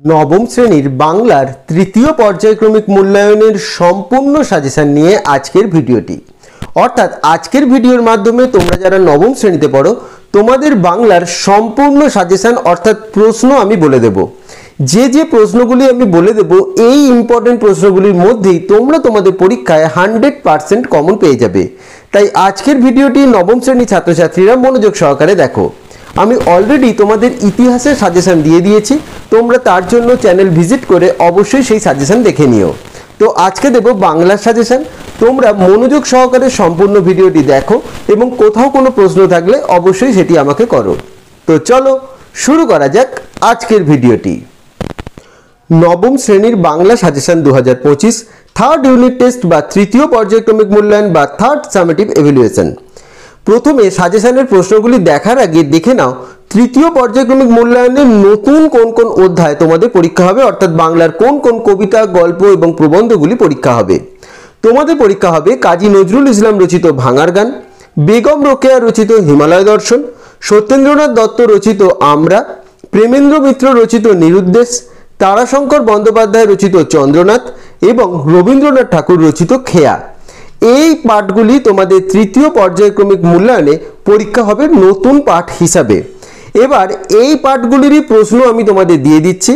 নবম শ্রেণীর বাংলার তৃতীয় পর্যায়ক্রমিক মূল্যায়নের সম্পূর্ণ সাজেশন নিয়ে আজকের ভিডিওটি। অর্থাৎ আজকের ভিডিওর মাধ্যমে তোমরা যারা নবম শ্রেণীতে পড়ো তোমাদের বাংলার সম্পূর্ণ সাজেশন অর্থাৎ প্রশ্ন আমি বলে দেব। যে প্রশ্নগুলি আমি বলে দেব এই ইম্পর্টেন্ট প্রশ্নগুলির মধ্যেই তোমরা তোমাদের পরীক্ষায় 100% কমন পেয়ে যাবে। তাই আজকের ভিডিওটি নবম শ্রেণীর ছাত্রছাত্রীরা মনোযোগ সহকারে দেখো। আমি অলরেডি তোমাদের ইতিহাসের সাজেশন দিয়ে দিয়েছি, তোমরা তার জন্য চ্যানেল ভিজিট করে অবশ্যই সেই সাজেশন দেখে নিও। তো আজকে দেব বাংলার সাজেশন, তোমরা মনোযোগ সহকারে সম্পূর্ণ ভিডিওটি দেখো এবং কোথাও কোনো প্রশ্ন থাকলে অবশ্যই সেটি আমাকে করো। তো চলো শুরু করা যাক আজকের ভিডিওটি। নবম শ্রেণীর Bangla suggestion 2025 third unit test বা তৃতীয় পর্যায়ক্রমিক মূল্যায়ন বা থার্ড সামেটিভ এভালুয়েশন। প্রথমে সাজেশনের প্রশ্নগুলি দেখার আগে দেখে নাও তৃতীয় পর্যায়ক্রমিক মূল্যায়নের নতুন কোন কোন অধ্যায় তোমাদের পরীক্ষা হবে, অর্থাৎ বাংলার কোন কোন কবিতা, গল্প এবং প্রবন্ধগুলি পরীক্ষা হবে। তোমাদের পরীক্ষা হবে কাজী নজরুল ইসলাম রচিত ভাঙার গান, বেগম রোকেয়া রচিত হিমালয় দর্শন, সত্যেন্দ্রনাথ দত্ত রচিত আমরা, প্রেমেন্দ্র মিত্র রচিত নিরুদ্দেশ, তারাশঙ্কর বন্দ্যোপাধ্যায় রচিত চন্দ্রনাথ এবং রবীন্দ্রনাথ ঠাকুর রচিত খেয়া। এই পাঠগুলি তোমাদের তৃতীয় পর্যায়ক্রমিক মূল্যায়নে পরীক্ষা হবে নতুন পাঠ হিসাবে। এবার এই পাঠগুলিরই প্রশ্ন আমি তোমাদের দিয়ে দিচ্ছি।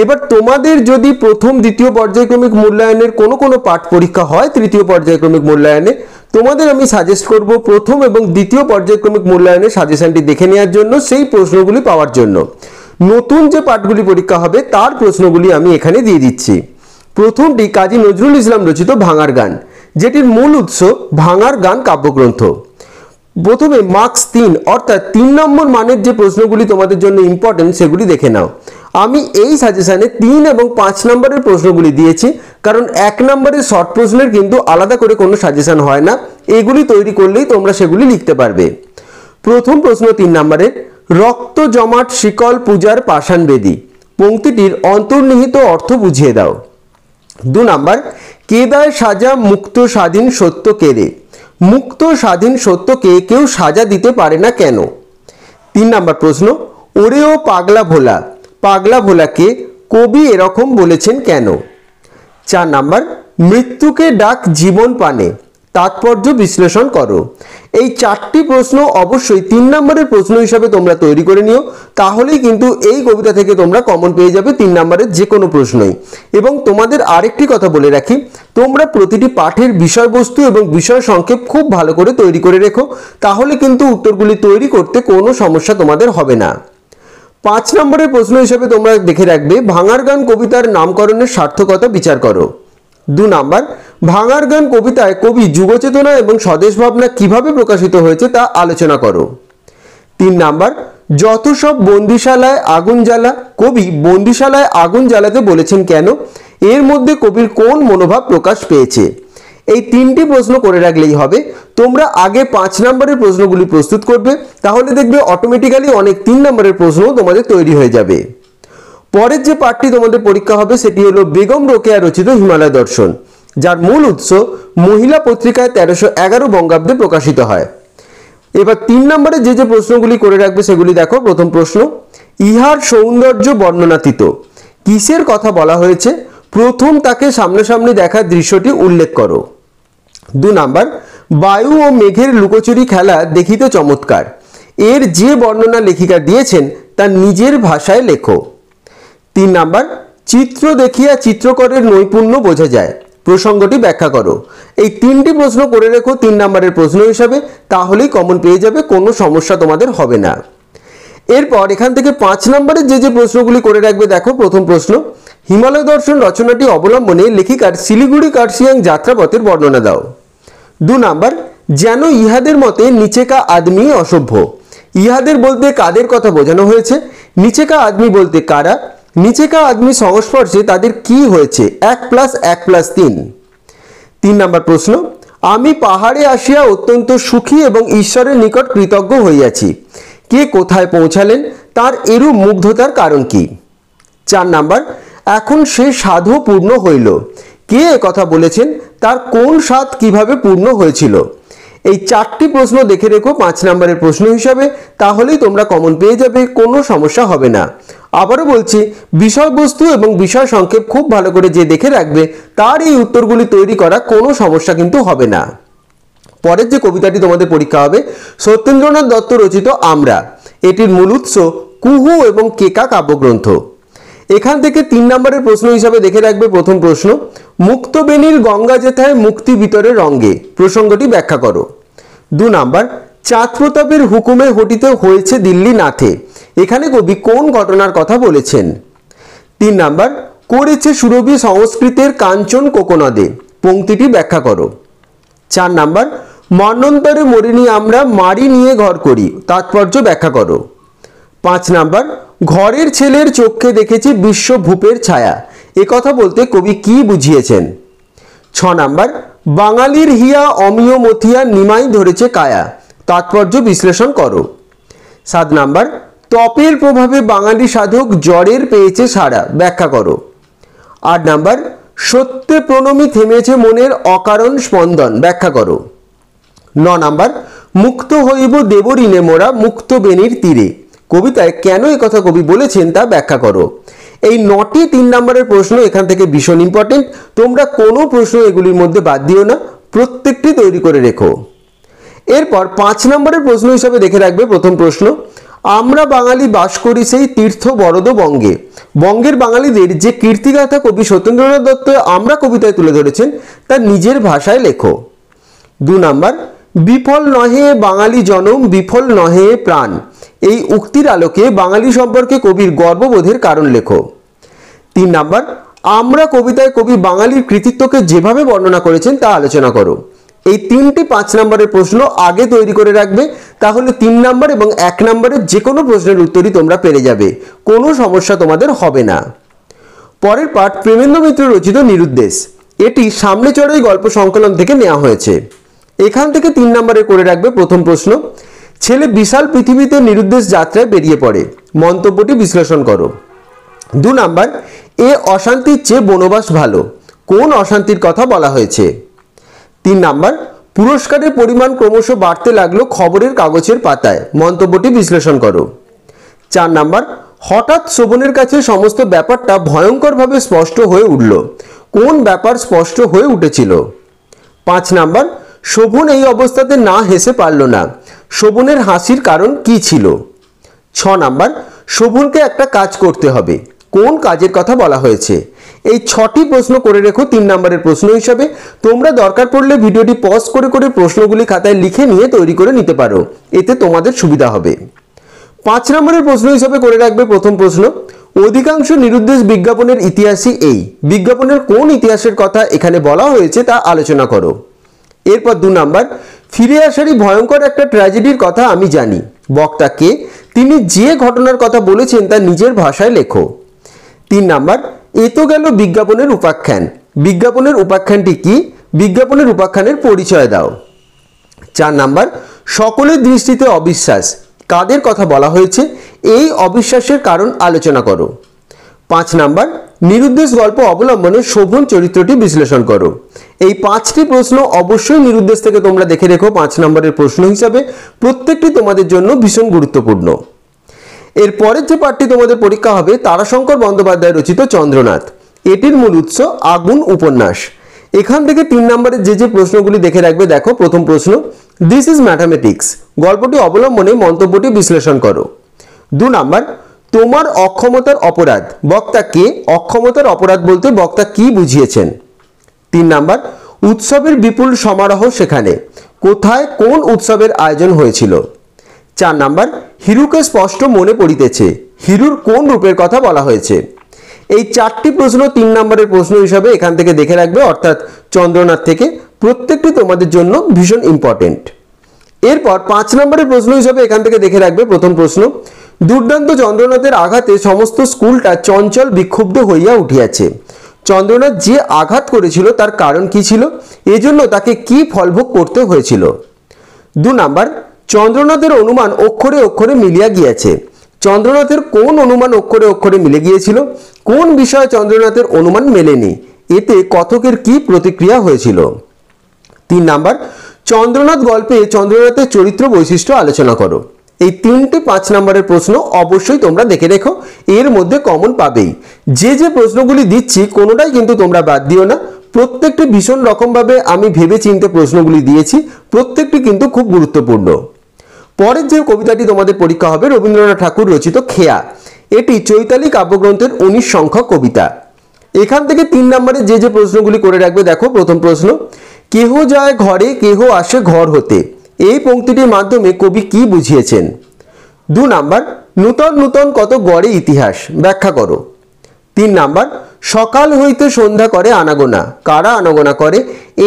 এবার তোমাদের যদি প্রথম দ্বিতীয় পর্যায়ক্রমিক মূল্যায়নের কোনো পাঠ পরীক্ষা হয় তৃতীয় পর্যায়ক্রমিক মূল্যায়নে, তোমাদের আমি সাজেস্ট করব প্রথম এবং দ্বিতীয় পর্যায়ক্রমিক মূল্যায়নের সাজেশনটি দেখে নেওয়ার জন্য, সেই প্রশ্নগুলি পাওয়ার জন্য। নতুন যে পাঠগুলি পরীক্ষা হবে তার প্রশ্নগুলি আমি এখানে দিয়ে দিচ্ছি। প্রথমটি কাজী নজরুল ইসলাম রচিত ভাঙার গান, যেটির মূল উৎস ভাঙার গান কাব্যগ্রন্থ। প্রথমে মার্কস 3 অর্থাৎ 3 নম্বর মানের যে প্রশ্নগুলি তোমাদের জন্য ইম্পর্টেন্ট সেগুলি দেখে নাও। আমি এই সাজেশনে 3 এবং 5 নম্বরের প্রশ্নগুলি দিয়েছি, কারণ 1 নম্বরের শর্ট প্রশ্নের কিন্তু আলাদা করে কোনো সাজেশন হয় না, এগুলি তৈরি করলেই তোমরা সেগুলি লিখতে পারবে। প্রথম প্রশ্ন 3 নম্বরের, রক্ত জমাট শিকল পূজার পাষাণ বেদী পংক্তিটির অন্তর্নিহিত অর্থ বুঝিয়ে দাও। 2 নম্বর, কেদায় সাজা মুক্ত স্বাধীন সত্য কেড়ে, মুক্ত স্বাধীন সত্যকে কেউ সাজা দিতে পারে না কেন? 3 নম্বর প্রশ্ন, ওরেও পাগলা ভোলা, পাগলা ভোলাকে কবি এরকম বলেছেন কেন? 4 নম্বর, মৃত্যুকে ডাক জীবন পানে, তাৎপর্য বিশ্লেষণ করো। এই 4টি প্রশ্ন অবশ্যই 3 নম্বরের প্রশ্ন হিসাবে তোমরা তৈরি করে নিও, তাহলেই কিন্তু এই কবিতা থেকে তোমরা কমন পেয়ে যাবে 3 নম্বরের যে কোনো প্রশ্নই। এবং তোমাদের আরেকটি কথা বলে রাখি, তোমরা প্রতিটি পাঠের বিষয়বস্তু এবং বিষয় সংক্ষেপ খুব ভালো করে তৈরি করে রেখো, তাহলে কিন্তু উত্তরগুলি তৈরি করতে কোনো সমস্যা তোমাদের হবে না। 5 নম্বরের প্রশ্ন হিসাবে তোমরা দেখে রাখবে ভাঙার গান কবিতার নামকরণের সার্থকতা বিচার করো। 2 নম্বর, ভাঙার গান কবিতায় কবি যুবচেতনা এবং স্বদেশ ভাবনা কিভাবে প্রকাশিত হয়েছে তা আলোচনা করো। 3 নম্বর, যত সব বন্দিশালায় আগুন জ্বালা, কবি বন্দিশালায় আগুন জ্বালাতে বলেছেন কেন? এর মধ্যে কবির কোন মনোভাব প্রকাশ পেয়েছে? এই 3টি প্রশ্ন করে রাখলেই হবে। তোমরা আগে 5 নম্বরের প্রশ্নগুলি প্রস্তুত করবে, তাহলে দেখবে অটোমেটিক্যালি অনেক 3 নম্বরের প্রশ্ন তোমাদের তৈরি হয়ে যাবে। পরের যে পাঠটি তোমাদের পরীক্ষা হবে সেটি হলো বেগম রোকেয়া রচিত হিমালয় দর্শন, যার মূল উৎস মহিলা পত্রিকায় 1311 বঙ্গাব্দে প্রকাশিত হয়। এবার 3 নম্বরে যে প্রশ্নগুলি করে রাখবে সেগুলি দেখো। প্রথম প্রশ্ন, ইহার সৌন্দর্য বর্ণনাতীত, কিসের কথা বলা হয়েছে? প্রথম তাকে সামনাসামনি দেখার দৃশ্যটি উল্লেখ করো। 2 নম্বর, বায়ু ও মেঘের লুকোচুরি খেলা দেখিতে চমৎকার, এর যে বর্ণনা লেখিকা দিয়েছেন তা নিজের ভাষায় লেখো। 3 নম্বর, চিত্র দেখিয়া চিত্রকরের নৈপুণ্য বোঝা যায়, প্রসঙ্গটি ব্যাখ্যা করো। এই 3টি প্রশ্ন করে রেখো 3 নম্বরের প্রশ্ন হিসাবে, তাহলেই কমন পেয়ে যাবে, কোনো সমস্যা তোমাদের হবে না। এরপর এখান থেকে 5 নম্বরের যে প্রশ্নগুলি করে রাখবে দেখো। প্রথম প্রশ্ন, হিমালয় দর্শন রচনাটি অবলম্বনে লেখিকার শিলিগুড়ি কার্শিয়াং যাত্রাপথের বর্ণনা দাও। 2 নম্বর, যেন ইহাদের মতে নিচেকা আদমি অসভ্য, ইহাদের বলতে কাদের কথা বোঝানো হয়েছে? নিচেকা আদমি বলতে কারা? নিচেকা আদমি সংস্পর্শে তাদের কি হয়েছে? 1+1+3। 3 নম্বর প্রশ্ন, আমি পাহাড়ে আসিয়া অত্যন্ত সুখী এবং ঈশ্বরের নিকট কৃতজ্ঞ হইয়াছি, কে কোথায় পৌঁছালেন? তার এরূপ মুগ্ধতার কারণ কি? 4 নম্বর, এখন সে সাধু পূর্ণ হইল, কে কথা বলেছেন? তার কোন স্বাদ কিভাবে পূর্ণ হয়েছিল? এই 4টি প্রশ্ন দেখে রেখো 5 নম্বরের প্রশ্ন হিসাবে, তাহলেই তোমরা কমন পেয়ে যাবে, কোনো সমস্যা হবে না। আবারও বলছি, বিষয়বস্তু এবং বিষয় সংক্ষেপ খুব ভালো করে যে দেখে রাখবে তার এই উত্তরগুলি তৈরি করা কোনো সমস্যা কিন্তু হবে না। পরের যে কবিতাটি তোমাদের পরীক্ষা হবে, সত্যেন্দ্রনাথ দত্ত রচিত আমরা। এটির মূল উৎস কুহু এবং কেকা কাব্যগ্রন্থ। এখান থেকে 3 নম্বরের প্রশ্ন হিসাবে দেখে রাখবে প্রথম প্রশ্ন, মুক্তবেণীর গঙ্গা যেথায় মুক্তি ভিতরে রঙ্গে, প্রসঙ্গটি ব্যাখ্যা করো। 2 নম্বর, চাঁদ প্রতাপের হুকুমে হটিতে হয়েছে দিল্লি নাথে, এখানে কবি কোন ঘটনার কথা বলেছেন। 3 নম্বর, করেছে সুরভি সংস্কৃতের কাঞ্চন কোকোনদে, পংক্তিটি ব্যাখ্যা করো। 4 নম্বর, মন্বন্তরে মরিনি আমরা মারি নিয়ে ঘর করি, তাৎপর্য ব্যাখ্যা করো। 5 নম্বর, ঘরের ছেলের চোখে দেখেছি বিশ্ব ভূপের ছায়া, এ কথা বলতে কবি কি বুঝিয়েছেন। 6 নম্বর, বাঙালির হিয়া অমিয় মথিয়া নিমাই ধরেছে কায়া, তাৎপর্য বিশ্লেষণ করো। 7 নম্বর, তপের প্রভাবে বাঙালি সাধক জ্বরের পেয়েছে সাড়া, ব্যাখ্যা করো। 8 নম্বর, সত্যে প্রণমী থেমেছে মনের অকারণ স্পন্দন, ব্যাখ্যা করো। 9 নম্বর, মুক্ত হইব দেবঋণে মোরা মুক্ত বেণীর তীরে, কবিতায় কেন এই কথা কবি বলেছেন তা ব্যাখ্যা করো। এই 9টি 3 নম্বরের প্রশ্ন এখান থেকে ভীষণ ইম্পর্টেন্ট, তোমরা কোনো প্রশ্ন এগুলির মধ্যে বাদ দিও না, প্রত্যেকটি তৈরি করে রেখো। এরপর 5 নম্বরের প্রশ্ন হিসাবে দেখে রাখবে প্রথম প্রশ্ন, আমরা বাঙালি বাস করি সেই তীর্থ বরদ বঙ্গে, বঙ্গের বাঙালিদের যে কীর্তিগাথা কবি সত্যেন্দ্রনাথ দত্ত আমরা কবিতায় তুলে ধরেছেন তা নিজের ভাষায় লেখো। 2 নম্বর, বিফল নহে বাঙালি জনম বিফল নহে প্রাণ, এই উক্তির আলোকে বাঙালি সম্পর্কে কবির গর্ববোধের কারণ লেখো। 3 নম্বর, আমরা কবিতায় কবি বাঙালির কৃতিত্বকে যেভাবে বর্ণনা করেছেন তা আলোচনা করো। এই 3টি 5 নম্বরের প্রশ্ন আগে তৈরি করে রাখবে, তাহলে 3 নম্বর এবং 1 নম্বরের যে কোনো প্রশ্নের উত্তরই তোমরা পেরে যাবে, কোনো সমস্যা তোমাদের হবে না। পরের পাঠ প্রেমেন্দ্র মিত্র রচিত নিরুদ্দেশ, এটি সামনে চড়াই গল্প সংকলন থেকে নেওয়া হয়েছে। এখান থেকে 3 নম্বরে করে রাখবে প্রথম প্রশ্ন, ছেলে বিশাল পৃথিবীতে নিরুদ্দেশ যাত্রায় বেরিয়ে পড়ে, মন্তব্যটি বিশ্লেষণ করো। 2 নম্বর, এ অশান্তির চেয়ে বনবাস ভালো, কোন অশান্তির কথা বলা হয়েছে। 3 নম্বর, পুরস্কারের পরিমাণ ক্রমশ বাড়তে লাগলো খবরের কাগজের পাতায়, মন্তব্যটি বিশ্লেষণ করো। 4 নম্বর, হঠাৎ শোভনের কাছে সমস্ত ব্যাপারটা ভয়ঙ্করভাবে স্পষ্ট হয়ে উঠল, কোন ব্যাপার স্পষ্ট হয়ে উঠেছিল। 5 নম্বর, শোভন এই অবস্থাতে না হেসে পারল না, শোভনের হাসির কারণ কি ছিল। 6 নম্বর, শোভনকে একটা কাজ করতে হবে, কোন কাজের কথা বলা হয়েছে। এই 6টি প্রশ্ন করে রেখো 3 নম্বরের প্রশ্ন হিসাবে, তোমরা দরকার পড়লে ভিডিওটি পজ করে করে প্রশ্নগুলি খাতায় লিখে নিয়ে তৈরি করে নিতে পারো, এতে তোমাদের সুবিধা হবে। 5 নম্বরের প্রশ্ন হিসাবে করে রাখবে প্রথম প্রশ্ন, অধিকাংশ নিরুদ্দেশ বিজ্ঞাপনের ইতিহাসই এই, বিজ্ঞাপনের কোন ইতিহাসের কথা এখানে বলা হয়েছে তা আলোচনা করো। এরপর 2 নম্বর, ফিরে আসারই ভয়ঙ্কর একটা ট্র্যাজেডির কথা আমি জানি, বক্তা কে, তিনি যে ঘটনার কথা বলেছেন তা নিজের ভাষায় লেখো। 3 নম্বর, এ তো গেল বিজ্ঞাপনের উপাখ্যান, বিজ্ঞাপনের উপাখ্যানটি কি, বিজ্ঞাপনের উপাখ্যানের পরিচয় দাও। 4 নম্বর, সকলের দৃষ্টিতে অবিশ্বাস, কাদের কথা বলা হয়েছে, এই অবিশ্বাসের কারণ আলোচনা করো। 5 নম্বর, নিরুদ্দেশ গল্প অবলম্বনে শোভন চরিত্রটি বিশ্লেষণ করো। এই 5টি প্রশ্ন অবশ্যই নিরুদ্দেশ থেকে তোমরা দেখে রেখো 5 নম্বরের প্রশ্ন হিসাবে, প্রত্যেকটি তোমাদের জন্য ভীষণ গুরুত্বপূর্ণ। এর পরের যে পাঠটি তোমাদের পরীক্ষা হবে তারাশঙ্কর বন্দ্যোপাধ্যায় রচিত চন্দ্রনাথ, এটির মূল উৎস আগুন উপন্যাস। এখান থেকে 3 নম্বরের যে প্রশ্নগুলি দেখে রাখবে, দেখো প্রথম প্রশ্ন, দিস ইজ ম্যাথামেটিক্স, গল্পটি অবলম্বনে মন্তব্যটি বিশ্লেষণ করো। 2 নম্বর, তোমার অক্ষমতার অপরাধ, বক্তা কে, অক্ষমতার অপরাধ বলতে বক্তা কি বুঝিয়েছেন। 3 নম্বর, উৎসবের বিপুল সমারোহ সেখানে, কোথায় কোন উৎসবের আয়োজন হয়েছিল। 4 নম্বর, হিরুকে স্পষ্ট মনে পড়িতেছে, হিরুর কোন রূপের কথা বলা হয়েছে। এই 4টি প্রশ্ন 3 নম্বরের প্রশ্ন হিসাবে এখান থেকে দেখে রাখবে, অর্থাৎ চন্দ্রনাথ থেকে, প্রত্যেকটি তোমাদের জন্য ভীষণ ইম্পর্টেন্ট। এরপর 5 নম্বরের প্রশ্ন হিসাবে এখান থেকে দেখে রাখবে প্রথম প্রশ্ন, দুর্দান্ত চন্দ্রনাথের আঘাতে সমস্ত স্কুলটা চঞ্চল বিক্ষুব্ধ হইয়া উঠিয়াছে, চন্দ্রনাথ যে আঘাত করেছিল তার কারণ কি ছিল, এজন্য তাকে কি ফলভোগ করতে হয়েছিল। 2 নম্বর, চন্দ্রনাথের অনুমান অক্ষরে অক্ষরে মিলিয়া গিয়াছে, চন্দ্রনাথের কোন অনুমান অক্ষরে অক্ষরে মিলে গিয়েছিল, কোন বিষয়ে চন্দ্রনাথের অনুমান মেলেনি, এতে কথকের কি প্রতিক্রিয়া হয়েছিল। 3 নম্বর, চন্দ্রনাথ গল্পে চন্দ্রনাথের চরিত্র বৈশিষ্ট্য আলোচনা করো। এই তিনটে 5 নম্বরের প্রশ্ন অবশ্যই তোমরা দেখে রেখো, এর মধ্যে কমন পাবেই। যে প্রশ্নগুলি দিচ্ছি কোনোটাই কিন্তু তোমরা বাদ দিও না, প্রত্যেকটি ভীষণ রকমভাবে আমি ভেবে চিন্তে প্রশ্নগুলি দিয়েছি, প্রত্যেকটি কিন্তু খুব গুরুত্বপূর্ণ। পরের যে কবিতাটি তোমাদের পরীক্ষা হবে রবীন্দ্রনাথ ঠাকুর রচিত খেয়া, এটি চৈতালি কাব্যগ্রন্থের 19 সংখ্যক কবিতা। এখান থেকে 3 নম্বরে যে প্রশ্নগুলি করে রাখবে, দেখো প্রথম প্রশ্ন, কেহ যায় ঘরে কেহ আসে ঘর হতে, এই পংক্তিটির মাধ্যমে কবি কি বুঝিয়েছেন? 2 নাম্বার, নূতন নূতন কত গড়ে ইতিহাস, ব্যাখ্যা করো। 3 নাম্বার, সকাল হইতে সন্ধ্যা করে আনাগোনা, কারা আনাগোনা করে,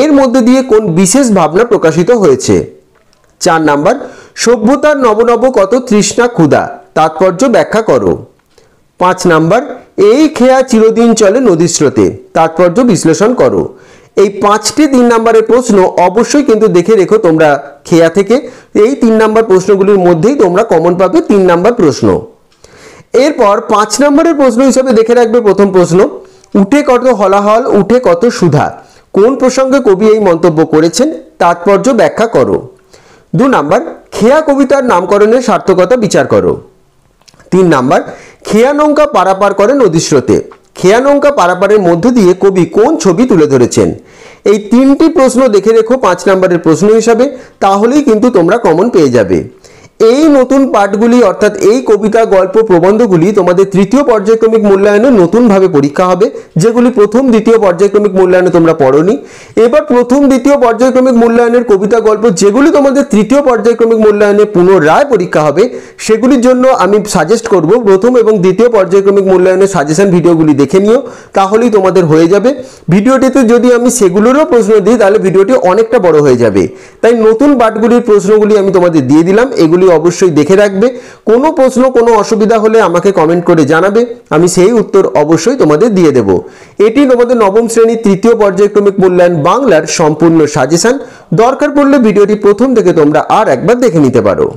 এর মধ্যে দিয়ে কোন বিশেষ ভাবনা প্রকাশিত হয়েছে? 4 নাম্বার, সভ্যতার নবনব কত তৃষ্ণা ক্ষুধা, তাৎপর্য ব্যাখ্যা করো। 5 নাম্বার, এই খেয়া চিরদিন চলে নদীর স্রোতে, তাৎপর্য বিশ্লেষণ করো। এই 5টি 3 নম্বরের প্রশ্ন অবশ্যই কিন্তু দেখে রেখো তোমরা খেয়া থেকে, এই 3 নম্বর প্রশ্নগুলির মধ্যেই তোমরা কমন পাবে 3 নম্বর প্রশ্ন। এরপর 5 নম্বরের প্রশ্ন হিসেবে দেখে রাখবে প্রথম প্রশ্ন, উঠে কত হলাহল উঠে কত সুধা, কোন প্রসঙ্গে কবি এই মন্তব্য করেছেন, তাৎপর্য ব্যাখ্যা করো। 2 নাম্বার, খেয়া কবিতার নামকরণের সার্থকতা বিচার করো। 3 নাম্বার, খেয়া নৌকা পারাপার করে নদী স্রোতে, খেয়া নৌকা পারাপারের মধ্য দিয়ে কবি কোন ছবি তুলে ধরেছেন? এই 3টি প্রশ্ন দেখে রেখো 5 নম্বরের প্রশ্ন হিসাবে, তাহলেই কিন্তু তোমরা কমন পেয়ে যাবে। এই নতুন পাঠগুলি অর্থাৎ এই কবিতা গল্প প্রবন্ধগুলি তোমাদের তৃতীয় পর্যায়ক্রমিক মূল্যায়নে নতুনভাবে পরীক্ষা হবে, যেগুলি প্রথম দ্বিতীয় পর্যায়ক্রমিক মূল্যায়নে তোমরা পড়োনি। এবার প্রথম দ্বিতীয় পর্যায়ক্রমিক মূল্যায়নের কবিতা গল্প যেগুলি তোমাদের তৃতীয় পর্যায়ক্রমিক মূল্যায়নে পুনরায় পরীক্ষা হবে, সেগুলির জন্য আমি সাজেস্ট করব প্রথম এবং দ্বিতীয় পর্যায়ক্রমিক মূল্যায়নের সাজেশন ভিডিওগুলি দেখে নিও, তাহলেই তোমাদের হয়ে যাবে। ভিডিওটিতে যদি আমি সেগুলোরও প্রশ্ন দিই তাহলে ভিডিওটি অনেকটা বড় হয়ে যাবে, তাই নতুন পাঠগুলির প্রশ্নগুলি আমি তোমাদের দিয়ে দিলাম, এগুলি অবশ্যই দেখে রাখবে। কোনো প্রশ্ন কোনো অসুবিধা হলে আমাকে কমেন্ট করে জানাবে, আমি সেই উত্তর অবশ্যই তোমাদের দিয়ে দেব। এটি তোমাদের নবম শ্রেণীর তৃতীয় পর্যায়ক্রমিক মূল্যায়ন বাংলার সম্পূর্ণ সাজেশন, দরকার পড়লে ভিডিওটি প্রথম থেকে তোমরা আর একবার দেখে নিতে পারো।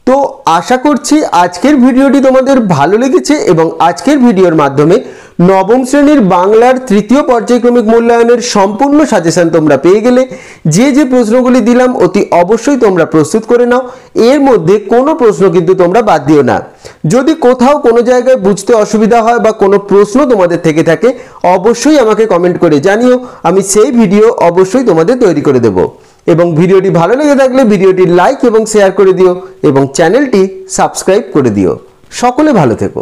তো আশা করছি আজকের ভিডিওটি তোমাদের ভালো লেগেছে এবং আজকের ভিডিওর মাধ্যমে নবম শ্রেণীর বাংলার তৃতীয় পর্যায়ক্রমিক মূল্যায়নের সম্পূর্ণ সাজেশন তোমরা পেয়ে গেলে। যে প্রশ্নগুলি দিলাম অতি অবশ্যই তোমরা প্রস্তুত করে নাও, এর মধ্যে কোনো প্রশ্ন কিন্তু তোমরা বাদ দিও না। যদি কোথাও কোনো জায়গায় বুঝতে অসুবিধা হয় বা কোনো প্রশ্ন তোমাদের থেকে থাকে, অবশ্যই আমাকে কমেন্ট করে জানিও, আমি সেই ভিডিও অবশ্যই তোমাদের তৈরি করে দেব। এবং ভিডিওটি ভালো লেগে থাকলে ভিডিওটি লাইক এবং শেয়ার করে দিও এবং চ্যানেলটি সাবস্ক্রাইব করে দিও। সকলে ভালো থেকো।